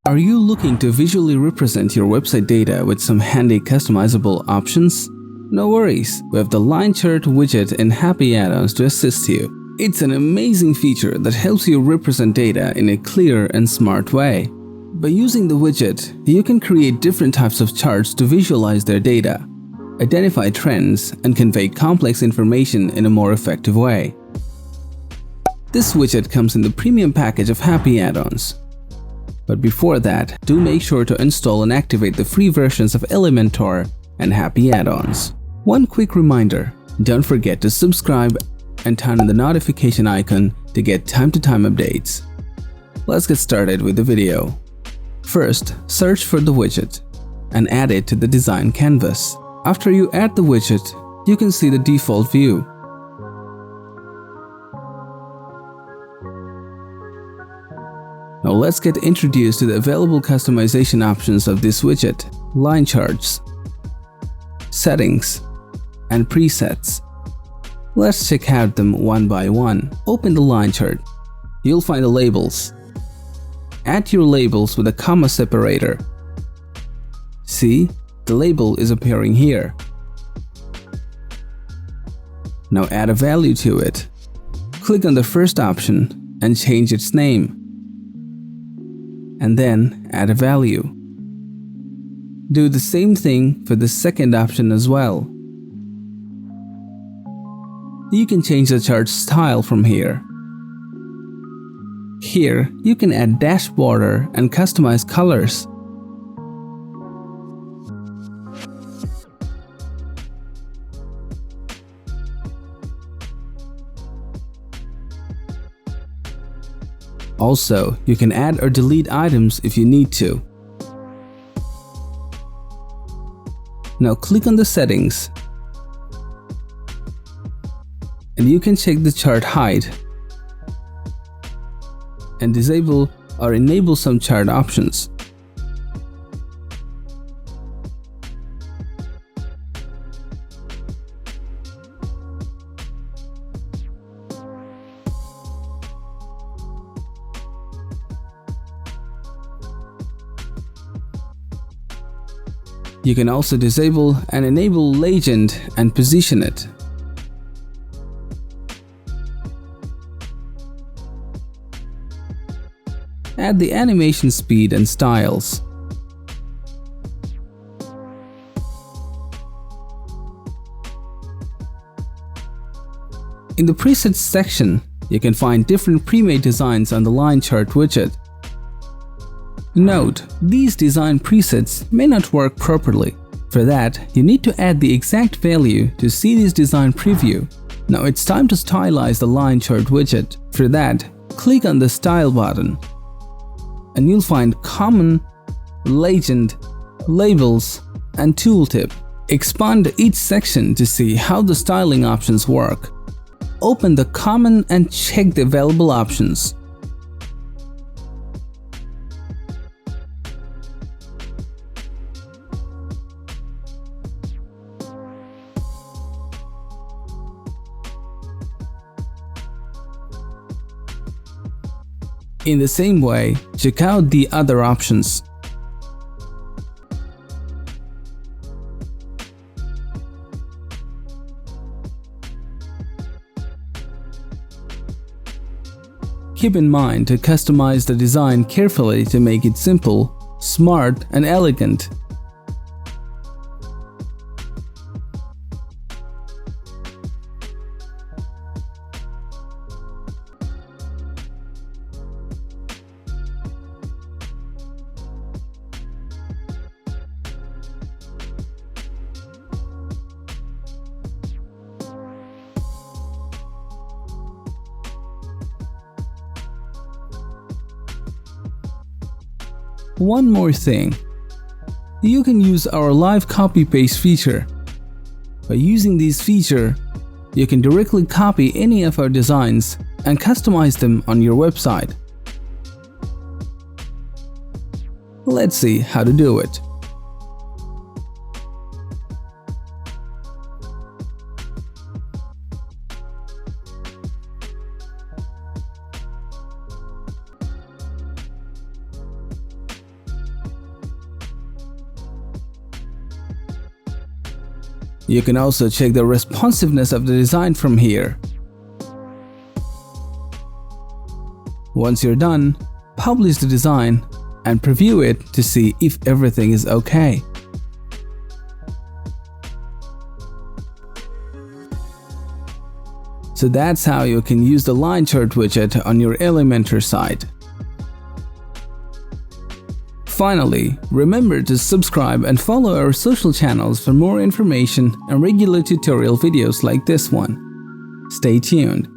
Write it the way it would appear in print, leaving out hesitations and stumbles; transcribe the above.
Are you looking to visually represent your website data with some handy customizable options? No worries, we have the line chart widget and Happy Addons to assist you. It's an amazing feature that helps you represent data in a clear and smart way. By using the widget, you can create different types of charts to visualize their data, identify trends, and convey complex information in a more effective way. This widget comes in the premium package of Happy Addons. But before that, do make sure to install and activate the free versions of Elementor and Happy Addons. One quick reminder, don't forget to subscribe and turn on the notification icon to get time-to-time updates. Let's get started with the video. First, search for the widget and add it to the design canvas. After you add the widget, you can see the default view. Now let's get introduced to the available customization options of this widget: line charts, settings, and presets. Let's check out them one by one. Open the line chart. You'll find the labels. Add your labels with a comma separator. See, the label is appearing here. Now add a value to it. Click on the first option and change its name. And then add a value. Do the same thing for the second option as well. You can change the chart style from here. Here, you can add dash border and customize colors. Also, you can add or delete items if you need to. Now click on the settings and you can check the chart height and disable or enable some chart options. You can also disable and enable legend and position it. Add the animation speed and styles. In the presets section, you can find different pre-made designs on the line chart widget. Note, these design presets may not work properly. For that, you need to add the exact value to see this design preview. Now it's time to stylize the line chart widget. For that, click on the Style button and you'll find Common, Legend, Labels, and Tooltip. Expand each section to see how the styling options work. Open the Common and check the available options. In the same way, check out the other options. Keep in mind to customize the design carefully to make it simple, smart, and elegant. One more thing, you can use our live copy-paste feature. By using this feature, you can directly copy any of our designs and customize them on your website. Let's see how to do it. You can also check the responsiveness of the design from here. Once you're done, publish the design and preview it to see if everything is okay. So that's how you can use the line chart widget on your Elementor site. Finally, remember to subscribe and follow our social channels for more information and regular tutorial videos like this one. Stay tuned.